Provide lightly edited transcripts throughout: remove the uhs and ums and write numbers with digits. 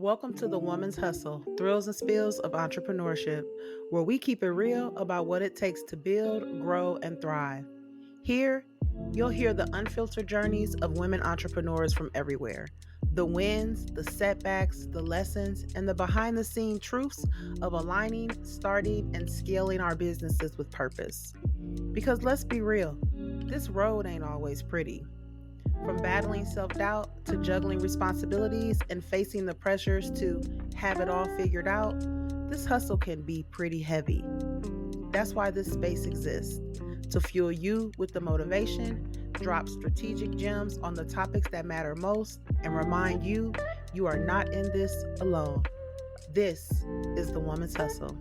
Welcome to the Woman's Hustle, Thrills and Spills of Entrepreneurship, where we keep it real about what it takes to build, grow, and thrive. Here, you'll hear the unfiltered journeys of women entrepreneurs from everywhere. The wins, the setbacks, the lessons, and the behind the scene truths of aligning, starting, and scaling our businesses with purpose. Because let's be real, this road ain't always pretty. From battling self doubt to juggling responsibilities and facing the pressures to have it all figured out, this hustle can be pretty heavy. That's why this space exists to fuel you with the motivation, drop strategic gems on the topics that matter most, and remind you you are not in this alone. This is the Woman's Hustle.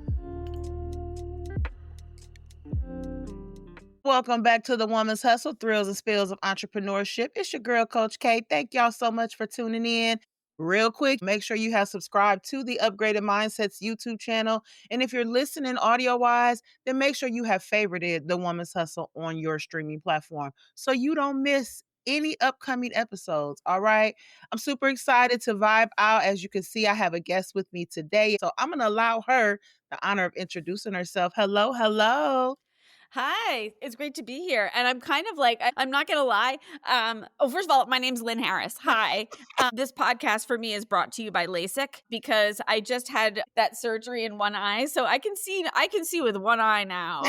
Welcome back to the Woman's Hustle, Thrills and Spills of Entrepreneurship. It's your girl, Coach K. Thank y'all so much for tuning in. Real quick, make sure you have subscribed to the Upgraded MindsetZ YouTube channel. And if you're listening audio-wise, then make sure you have favorited the Woman's Hustle on your streaming platform so you don't miss any upcoming episodes, all right? I'm super excited to vibe out. As you can see, I have a guest with me today. So I'm going to allow her the honor of introducing herself. Hello. Hi, it's great to be here. And I'm kind of like, I'm not going to lie. First of all, my name's Lynn Harris. Hi. This podcast for me is brought to you by LASIK because I just had that surgery in one eye. So I can see with one eye now.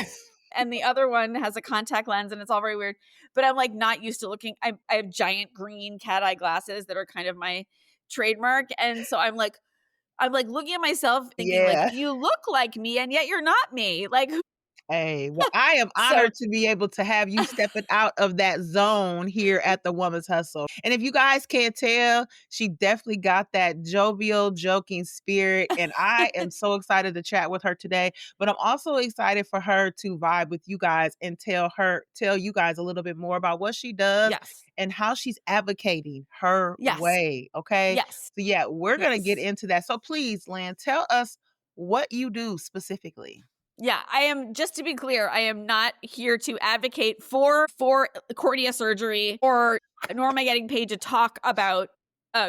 And the other one has a contact lens and it's all very weird. But I'm like not used to looking. I have giant green cat eye glasses that are kind of my trademark. And so I'm like looking at myself thinking like, you look like me and yet you're not me. Like, Hey, well, I am honored to be able to have you stepping out of that zone here at the Woman's Hustle. And if you guys can't tell, she definitely got that jovial, joking spirit. And I am so excited to chat with her today. But I'm also excited for her to vibe with you guys and tell you guys a little bit more about what she does and how she's advocating her way. Okay. Yes. So yeah, we're going to get into that. So please, Lynn, tell us what you do specifically. Yeah, I am, just to be clear, I am not here to advocate for cornea surgery nor am I getting paid to talk about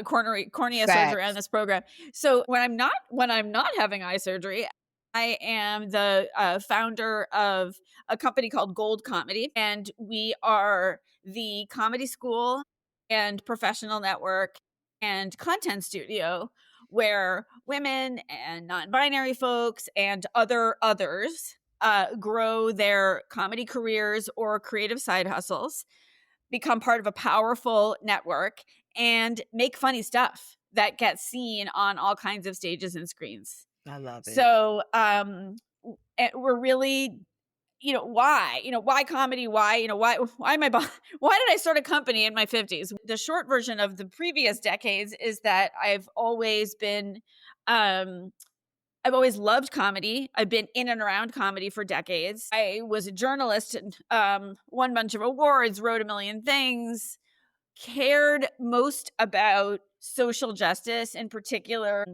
cornea surgery on this program. So when I'm not having eye surgery, I am the founder of a company called Gold Comedy, and we are the comedy school and professional network and content studio where women and non-binary folks and others grow their comedy careers or creative side hustles, become part of a powerful network, and make funny stuff that gets seen on all kinds of stages and screens. I love it. So we're really, why comedy? Why did I start a company in my 50s? The short version of the previous decades is that I've always loved comedy. I've been in and around comedy for decades. I was a journalist and won a bunch of awards, wrote a million things, cared most about social justice, in particular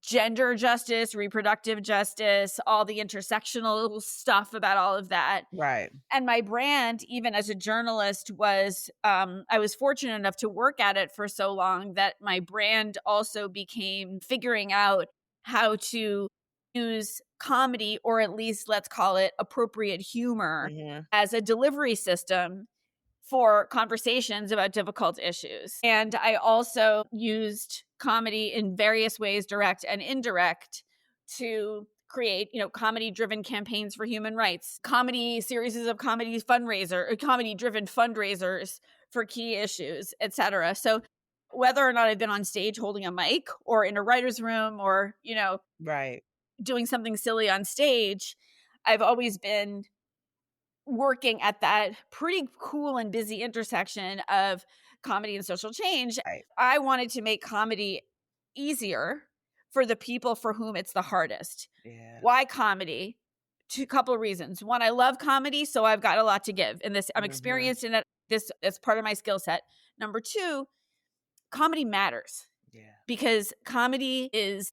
gender justice, reproductive justice, all the intersectional stuff about all of that. Right. And my brand, even as a journalist, was, I was fortunate enough to work at it for so long that my brand also became figuring out how to use comedy, or at least let's call it appropriate humor, as a delivery system for conversations about difficult issues. And I also used comedy in various ways, direct and indirect, to create, comedy-driven campaigns for human rights, series of comedy-driven fundraisers for key issues, etc. So whether or not I've been on stage holding a mic or in a writer's room or, doing something silly on stage, I've always been working at that pretty cool and busy intersection of comedy and social change. Right. I wanted to make comedy easier for the people for whom it's the hardest. Yeah. Why comedy? Two couple reasons. One, I love comedy, so I've got a lot to give. And I'm experienced in it. That's part of my skill set. Number two, comedy matters. Yeah. Because comedy is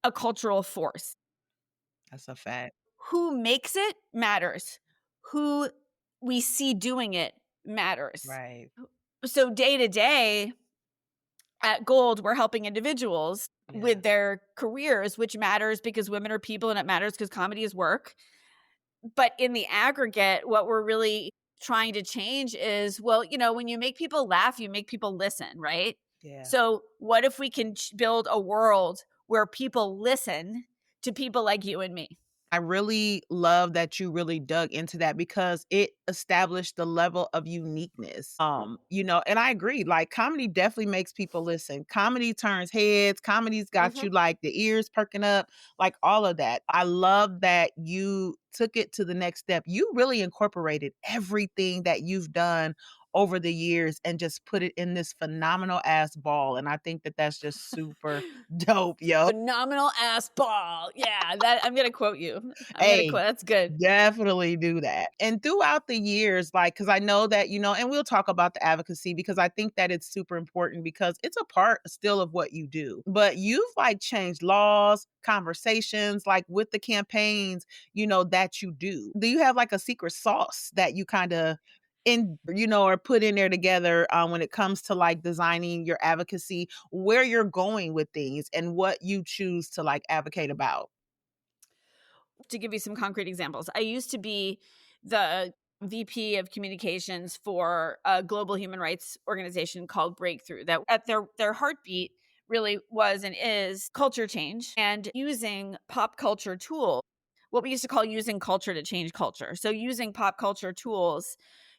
a cultural force. That's a fact. Who makes it matters. Who we see doing it matters. Right. So day to day, At Gold, we're helping individuals Yeah. with their careers, which matters because women are people and it matters because comedy is work. But in the aggregate, what we're really trying to change is, well, when you make people laugh, you make people listen, right? Yeah. So, what if we can build a world where people listen to people like you and me? I really love that you really dug into that because it established the level of uniqueness. And I agree, like comedy definitely makes people listen. Comedy turns heads, comedy's got you Mhm. like the ears perking up, like all of that. I love that you took it to the next step. You really incorporated everything that you've done over the years and just put it in this phenomenal ass ball. And I think that that's just super dope, yo. Phenomenal ass ball. Yeah, that I'm gonna quote you. I'm gonna Hey, quote. That's good. definitely do that. And throughout the years, like, because I know that, and we'll talk about the advocacy because I think that it's super important because it's a part still of what you do. But you've like changed laws, conversations, like with the campaigns, that you do. Do you have like a secret sauce that you kind of or put in there together when it comes to like designing your advocacy, where you're going with things and what you choose to like advocate about? To give you some concrete examples, I used to be the VP of communications for a global human rights organization called Breakthrough, that at their heartbeat really was and is culture change and using pop culture tools, what we used to call using culture to change culture. So using pop culture tools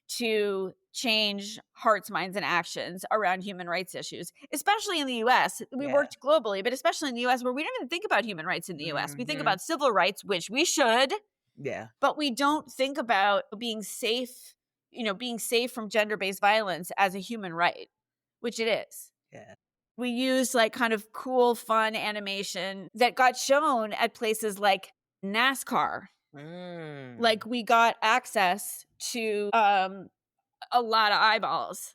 to change hearts, minds, and actions around human rights issues, especially in the US. We Yeah. worked globally, but especially in the US, where we don't even think about human rights in the US. We think Mhm. about civil rights, which we should, Yeah. but we don't think about being safe from gender based violence as a human right, which it is. Yeah. We use like kind of cool, fun animation that got shown at places like NASCAR. Mm. Like we got access to a lot of eyeballs.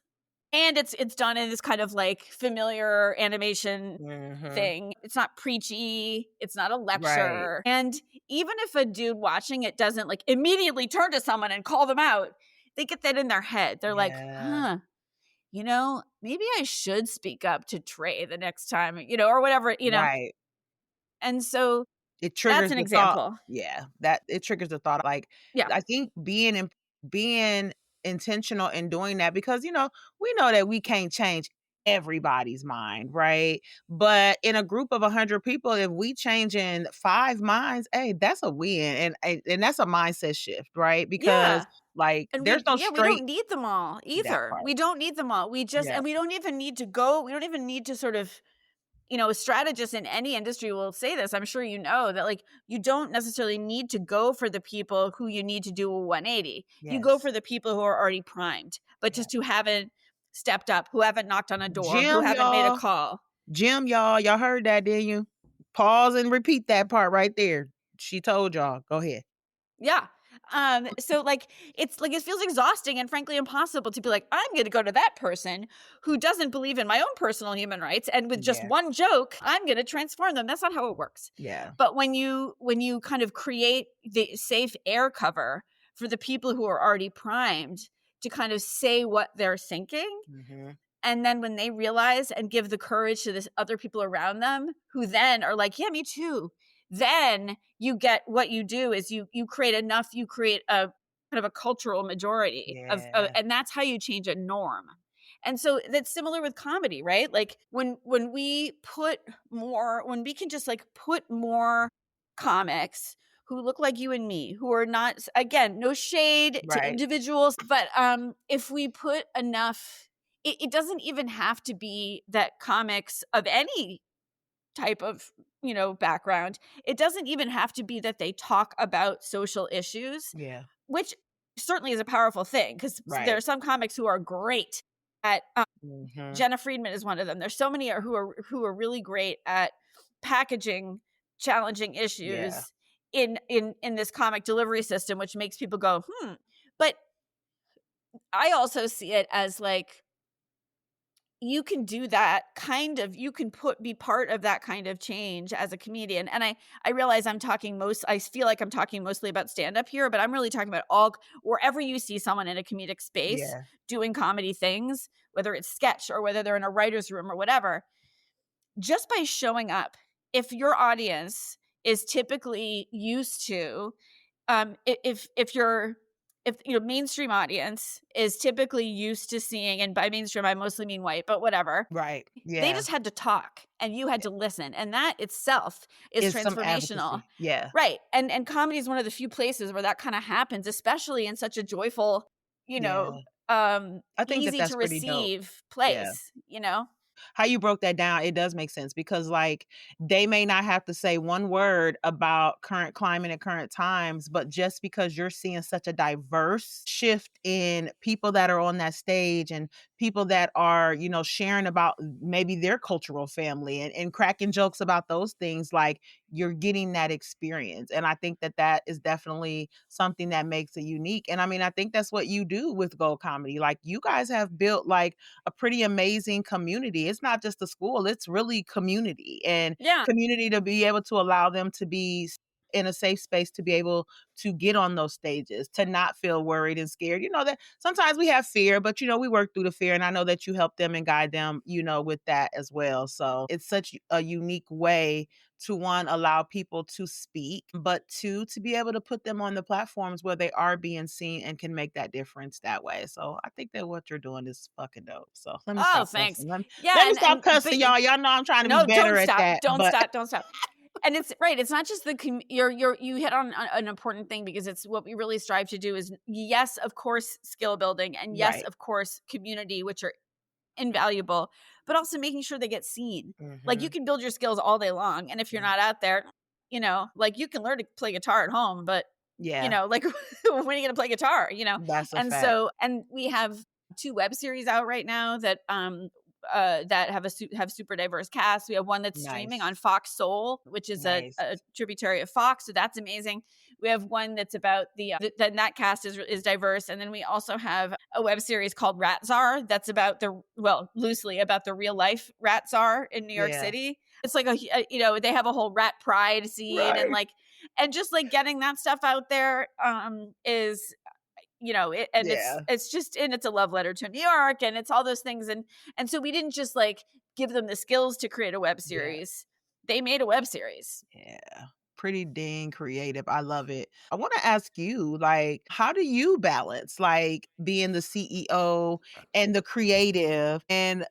And it's done in this kind of like familiar animation Mhm. thing. It's not preachy, it's not a Right. lecture. And even if a dude watching it doesn't like immediately turn to someone and call them out, they get that in their head. They're like, Yeah. "Huh, maybe I should speak up to Trey the next time," or whatever. Right. And so It that's triggers an the thought. example. Yeah, that it triggers the thought, like, Yeah. I think being intentional in doing that because, we know that we can't change everybody's mind, right? But in a group of 100 people, if we change in 5 minds, hey, that's a win, and that's a mindset shift, right? Because, Yeah. like, And there's no we don't straight need them all that either. part. We don't need them all. Yeah. We don't even need to we don't even need to sort of, a strategist in any industry will say this. I'm sure you know that like you don't necessarily need to go for the people who you need to do a 180. You go Yes. for the people who are already primed, but Yeah. just who haven't stepped up, who haven't knocked on a door, who Jim, haven't made a y'all. call. Jim, y'all heard that, didn't you? Pause and repeat that part right there. She told y'all. Go ahead. Yeah. So like it's like it feels exhausting and frankly impossible to be like, I'm gonna go to that person who doesn't believe in my own personal human rights, and with just Yeah, one joke, I'm gonna transform them. That's not how it works. yeah, But when you kind of create the safe air cover for the people who are already primed to kind of say what they're thinking, mhm, and then when they realize and give the courage to this other people around them who then are like, yeah, me too. Then you get what you do is you create enough, you create a kind of a cultural majority of yeah, and that's how you change a norm. And so that's similar with comedy, right? Like when we put more, when we can just like put more comics who look like you and me, who are not, again, no shade to right, individuals, but if we put enough, it doesn't even have to be that comics of any type of background, it doesn't even have to be that they talk about social issues, yeah, which certainly is a powerful thing because there are right, some comics who are great at mhm, Jenna Friedman is one of them. There's so many who are really great at packaging challenging yeah, issues in this comic delivery system, which makes people go, but I also see it as like, you can do that kind of you can be part of that kind of change as a comedian. And I realize I feel like I'm talking mostly about stand-up here, but I'm really talking about all wherever you see someone in a comedic space Yeah. doing comedy things, whether it's sketch or whether they're in a writer's room or whatever, just by showing up, if your audience is typically used to, if your mainstream audience is typically used to seeing, and by mainstream I mostly mean white, but whatever, Right. they Yeah. just had to talk and you had to listen, and that itself is It's some transformational. advocacy. Yeah. Right, and comedy is one of the few places where that kinda happens, especially in such a joyful, you know, Yeah. I think that easy that's to pretty dope. receive Yeah. place, you know? How you broke that down, it does make sense because, like, they may not have to say one word about current climate and current times, but just because you're seeing such a diverse shift in people that are on that stage and people that are, sharing about maybe their cultural family and cracking jokes about those things, like, you're getting that experience. And I think that that is definitely something that makes it unique. And I mean, I think that's what you do with Gold Comedy. Like, you guys have built like a pretty amazing community. It's not just a school, it's really community and Yeah. community to be able to allow them to be in a safe space to be able to get on those stages, to not feel worried and scared. You know that sometimes we have fear, but we work through the fear. And I know that you help them and guide them, with that as well. So it's such a unique way to one, allow people to speak, but two, to be able to put them on the platforms where they are being seen and can make that difference that way. So I think that what you're doing is fucking dope. So let me Oh, stop thanks. cussing. Let Yeah, me stop but cussing, y'all. Y'all know I'm trying to be no, better don't at stop, that. don't But stop, don't stop. And it's right, it's not just you hit on an important thing because it's what we really strive to do is, yes, of course, skill building, and yes, right. of course, community, which are invaluable, but also making sure they get seen. Like, you Hmm. can build your skills all day long, and if you're Yeah. not out there, like, you can learn to play guitar at home, but, Yeah, like, when are you gonna play guitar, that's a And fact. we have 2 web series out right now that have super diverse casts. We have one that's streaming on Nice. Fox Soul, which is Nice. a tributary of Fox, so that's amazing. We have one that's about that cast is diverse, and then we also have a web series called Rat Czar that's about loosely about the real life Rat Czar in New York Yeah. City. It's like they have a whole rat pride scene, and Right. just like getting that stuff out there is and Yeah. it's just, and it's a love letter to New York, and it's all those things, and so we didn't just like give them the skills to create a web Yeah. series. They made a web series. Yeah. Pretty dang creative. I love it. I want to ask you, like, how do you balance like being the CEO and the creative and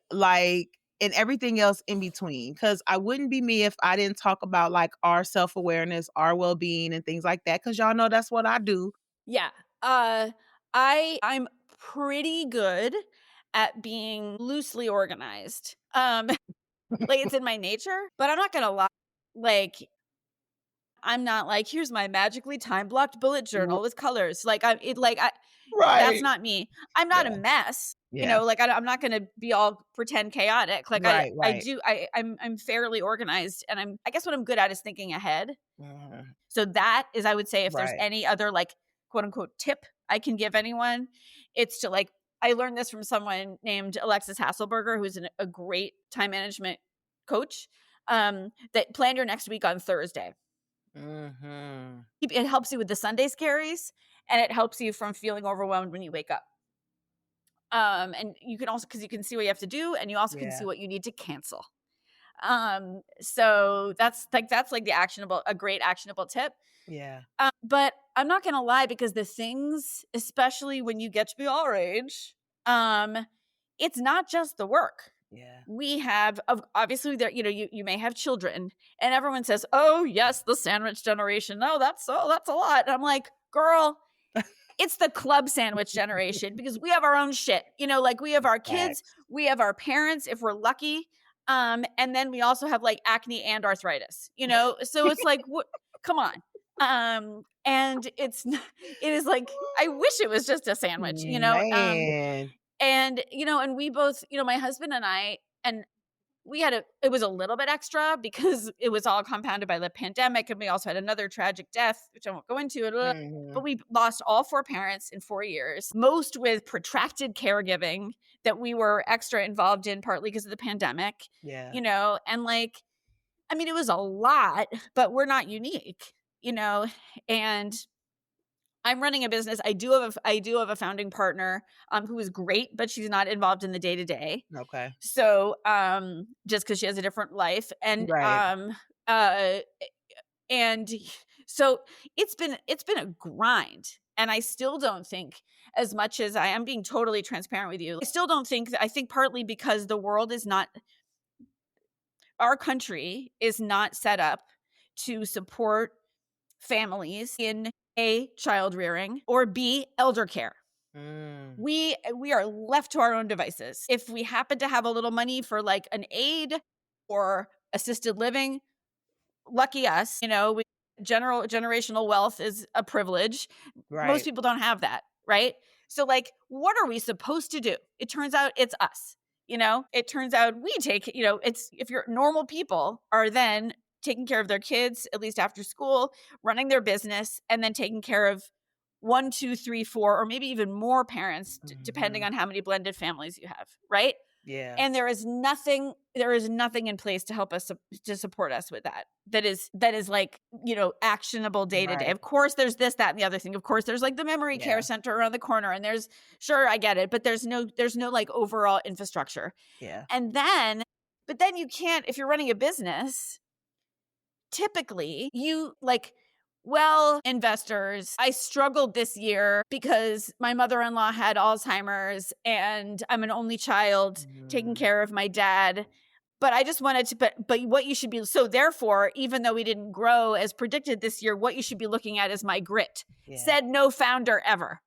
everything else in between? Because I wouldn't be me if I didn't talk about like our self awareness, our well being, and things like that. Because y'all know that's what I do. Yeah. I'm pretty good at being loosely organized. Like, it's in my nature, but I'm not gonna lie. Like, I'm not like, here's my magically time blocked bullet R- journal with colors. Like, that's Right. not me. I'm not a Yeah. mess. Yeah. Like, I'm not gonna be all pretend chaotic. Like, Right. I Right. do. I'm fairly organized, and I guess what I'm good at is thinking ahead. Mhm. So that is, I would say, if there's Right. any other like quote unquote tip I can give anyone, it's to like, I learned this from someone named Alexis Hasselberger, who's a great time management coach. That plan your next week on Thursday. Mhm. It helps you with the Sunday scaries, and it helps you from feeling overwhelmed when you wake up. And you can also, because you can see what you have to do, and you also can see Yeah. what you need to cancel. So that's like a great actionable tip. Yeah. But I'm not gonna lie, because the things, especially when you get to be our age, it's not just the work. Yeah. We have obviously there, you may have children, and everyone says, "Oh yes, the sandwich generation." No, that's a lot. And I'm like, girl, it's the club sandwich generation, because we have our own shit. Like, we have our kids, Facts. we have our parents if we're lucky. And then we also have like acne and arthritis, so it's like, what, come on. And it is like, I wish it was just a sandwich, Man. and and we both, my husband and I, and it was a little bit extra because it was all compounded by the pandemic, and we also had another tragic death, which I won't go into, but Mhm. we lost all 4 parents in 4 years, most with protracted caregiving that we were extra involved in partly because of the pandemic, Yeah. and, like, I mean, it was a lot, but we're not unique, and I'm running a business. I do have a founding partner, who is great, but she's not involved in the day-to-day. Okay. So, just because she has a different life, Right. uh, and so it's been a grind, and I still don't think as much as I am being totally transparent with you, I still don't think I think partly because the world is not our country is not set up to support families in A, child rearing, or B, elder care. Mm. We are left to our own devices. If we happen to have a little money for like an aid or assisted living, lucky us, generational wealth is a privilege. Most Right. people don't have that, right? So like what are we supposed to do? It turns out it's us. It turns out we take, it's if you're normal people are then taking care of their kids, at least after school, running their business, and then taking care of one, two, three, four, or maybe even more parents, depending Mhm. on how many blended families you have, right? Yeah. And there is nothing in place to help us to support us with that is like actionable day to day. Right. Of course there's this, that, and the other thing. Of course there's like the memory care Yeah. center around the corner, and there's, sure, I get it, but there's no like overall infrastructure. Yeah. And then but then you can't, if you're running a business, typically you like, well, investors, I struggled this year because my mother-in-law had Alzheimer's and I'm an only child taking Mhm. care of my dad. But I just wanted to, but what you should be, so therefore, even though we didn't grow as predicted this year, what you should be looking at is my grit. Yeah. Said no founder ever.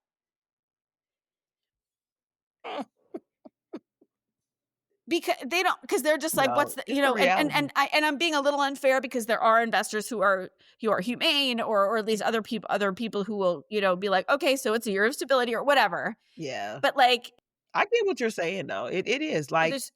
Because they're just like, No, what's the, it's the reality. and I'm being a little unfair because there are investors who are humane, or at least other people who will, be like, okay, so it's a year of stability or whatever. Yeah. But like, I get what you're saying though. It is like there's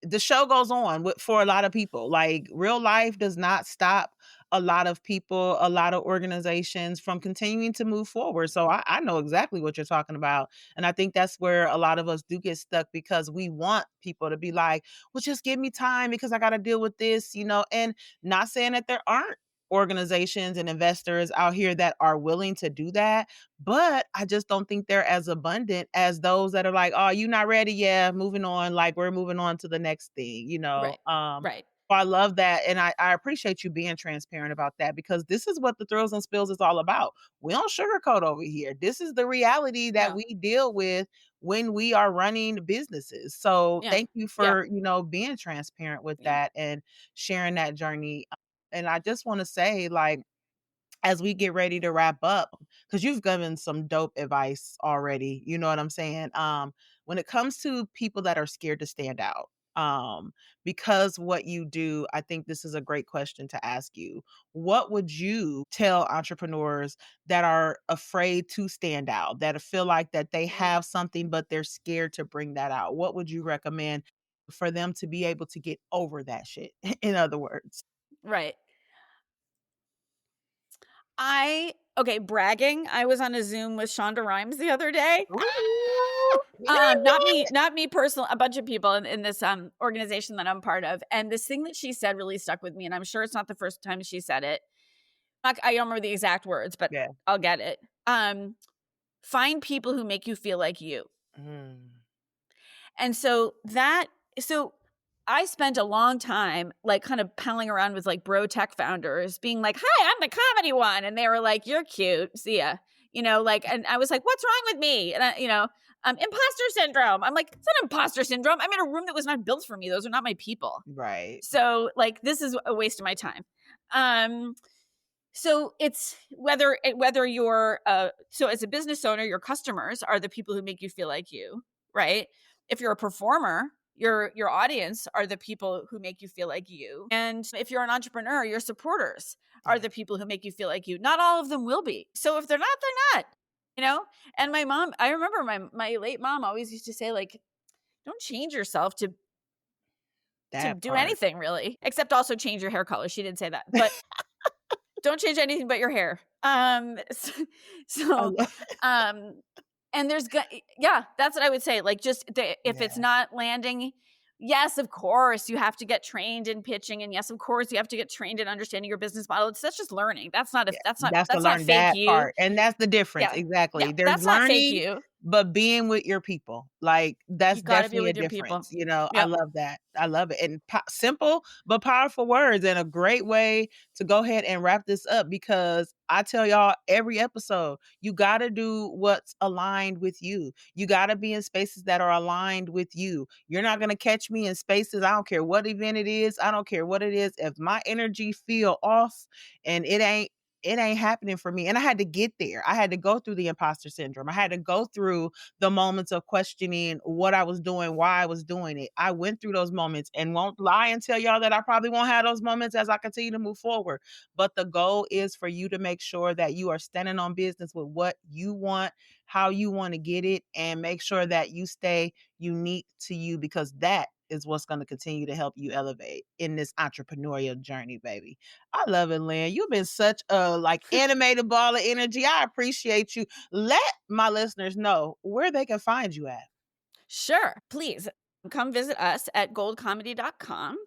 the show goes on for a lot of people. Like real life does not stop a lot of people, a lot of organizations from continuing to move forward. So I know exactly what you're talking about. And I think that's where a lot of us do get stuck because we want people to be like, well, just give me time because I got to deal with this, and not saying that there aren't organizations and investors out here that are willing to do that, but I just don't think they're as abundant as those that are like, "Oh, you not ready? Yeah, moving on. Like we're moving on to the next thing," right, right, So I love that. And I appreciate you being transparent about that because this is what the thrills and spills is all about. We don't sugarcoat over here. This is the reality that no, we deal with when we are running businesses. So yeah, thank you yeah, for, being transparent with yeah, that and sharing that journey. And I just want to say, like, as we get ready to wrap up, because you've given some dope advice already, you know what I'm saying? When it comes to people that are scared to stand out, because what you do, I think this is a great question to ask you. What would you tell entrepreneurs that are afraid to stand out, that feel like that they have something, but they're scared to bring that out? What would you recommend for them to be able to get over that shit? In other words. right. Bragging. I was on a Zoom with Shonda Rhimes the other day. Ooh, Not me personal, a bunch of people in this organization that I'm part of. And this thing that she said really stuck with me. And I'm sure it's not the first time she said it. I don't remember the exact words, but yeah. I'll get it. Find people who make you feel like you. Mm. And so I spent a long time like kind of palling around with like bro tech founders being like, "Hi, I'm the comedy one." And they were like, "You're cute. See ya." And I was like, "What's wrong with me?" And imposter syndrome. I'm like, "It's not imposter syndrome. I'm in a room that was not built for me. Those are not my people." Right. So like this is a waste of my time. Um so it's whether you're so as a business owner, your customers are the people who make you feel like you, right? If you're a performer, your audience are the people who make you feel like you. And if you're an entrepreneur, your supporters are Yeah. the people who make you feel like you. Not all of them will be. So if they're not, they're not. You know? And my mom, I remember my late mom always used to say, like, don't change yourself to to That do part. anything really, except also change your hair color. She did say that, but don't change anything but your hair. I So, love um, and yeah, that's what I would say. Like, just if it's Yeah. not landing, yes, of course you have to get trained in pitching, and yes, of course you have to get trained in understanding your business model. That's just learning. That's not if Yeah, that's the that's not learn fake that you. part, and that's the difference, Yeah, yeah, exactly. There's that's not fake learning, you. but being with your people, like, that's You got to be definitely a with your people. difference, you know? I Yep. love that. I love it, and simple but powerful words, and a great way to go ahead and wrap this up because I tell y'all every episode, you gotta do what's aligned with you. You gotta be in spaces that are aligned with you. You're not gonna catch me in spaces, I don't care what event it is, I don't care what it is, if my energy feel off and it ain't happening for me. And I had to get there. I had to go through the imposter syndrome. I had to go through the moments of questioning what I was doing, why I was doing it. I went through those moments and won't lie and tell y'all that I probably won't have those moments as I continue to move forward. But the goal is for you to make sure that you are standing on business with what you want, how you want to get it, and make sure that you stay unique to you because that is what's going to continue to help you elevate in this entrepreneurial journey, baby. I love it, Lynn. You've been such a like animated ball of energy. I appreciate you. Let my listeners know where they can find you at. Sure. Please come visit us at goldcomedy.com.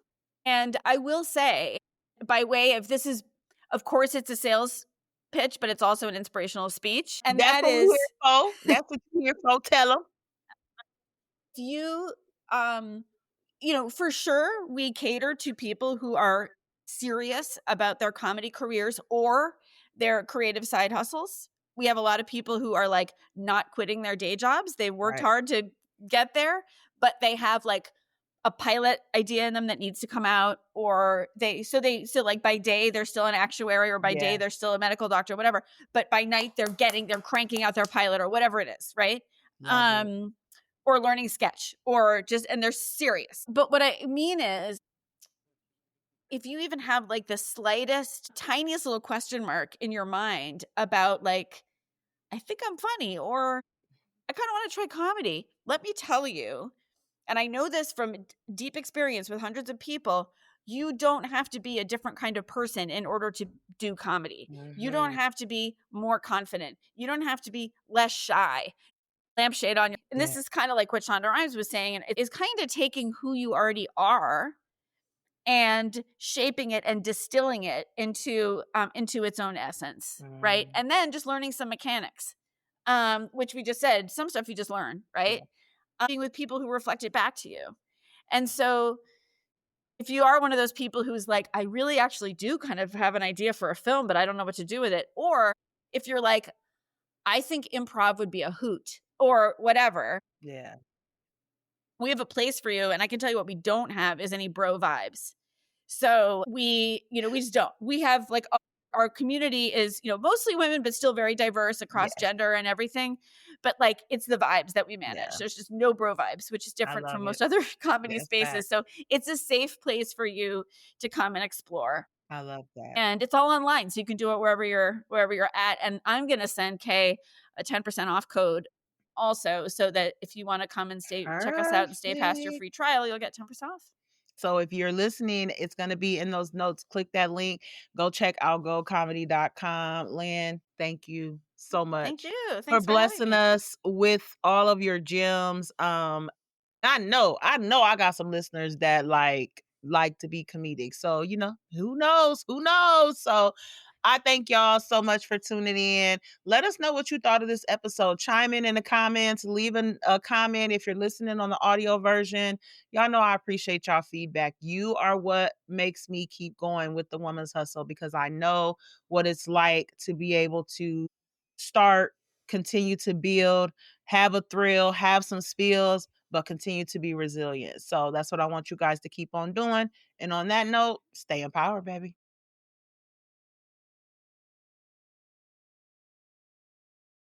And I will say, by way of this is, of course, it's a sales pitch, but it's also an inspirational speech. And That's that what we're is here for. That's what you're here for. Tell them. if um, for sure we cater to people who are serious about their comedy careers or their creative side hustles. We have a lot of people who are like not quitting their day jobs. They worked Right. hard to get there, but they have like a pilot idea in them that needs to come out, or so like by day they're still an actuary, or by day Yeah. they're still a medical doctor, whatever, but by night they're cranking out their pilot or whatever it is, right? Love it. um or learning sketch, or just, and they're serious. But what I mean is, if you even have like the slightest tiniest little question mark in your mind about like, I think I'm funny, or I kind of want to try comedy, let me tell you, and I know this from deep experience with hundreds of people, you don't have to be a different kind of person in order to do comedy. You don't Mhm. have to be more confident. You don't have to be less shy. Lampshade on you. And Yeah. this is kind of like what Shonda Rhimes was saying, and it is kind of taking who you already are and shaping it and distilling it into its own essence, right? Mm. And then just learning some mechanics, which we just said, some stuff you just learn, right? Yeah. Being with people who reflect it back to you. And so if you are one of those people who's like, I really actually do kind of have an idea for a film, but I don't know what to do with it. Or if you're like, I think improv would be a hoot or whatever, Yeah. we have a place for you. And I can tell you what we don't have is any bro vibes. So we just don't. We have like our community is, mostly women, but still very diverse across Yes. gender and everything. But like, it's the vibes that we manage. Yeah. There's just no bro vibes, which is I different from love it. most other comedy That's spaces. fact. So it's a safe place for you to come and explore. I love that. And it's all online. So you can do it wherever you're at. And I'm gonna send Kay a 10% off code also, so that if you want to come and check us out and stay past your Perfect. free trial, you'll get 10% off. So if you're listening, it's going to be in those notes. Click that link. Go check out goldcomedy.com. Lynn, thank you so Thank much you. for Thanks for having blessing me. us with all of your gems. I know I got some listeners that like to be comedic. So, who knows? Who knows? So I thank y'all so much for tuning in. Let us know what you thought of this episode. Chime in the comments, leave a comment if you're listening on the audio version. Y'all know I appreciate y'all feedback. You are what makes me keep going with the Woman's Hustle because I know what it's like to be able to start, continue to build, have a thrill, have some spills, but continue to be resilient. So that's what I want you guys to keep on doing. And on that note, stay empowered, baby.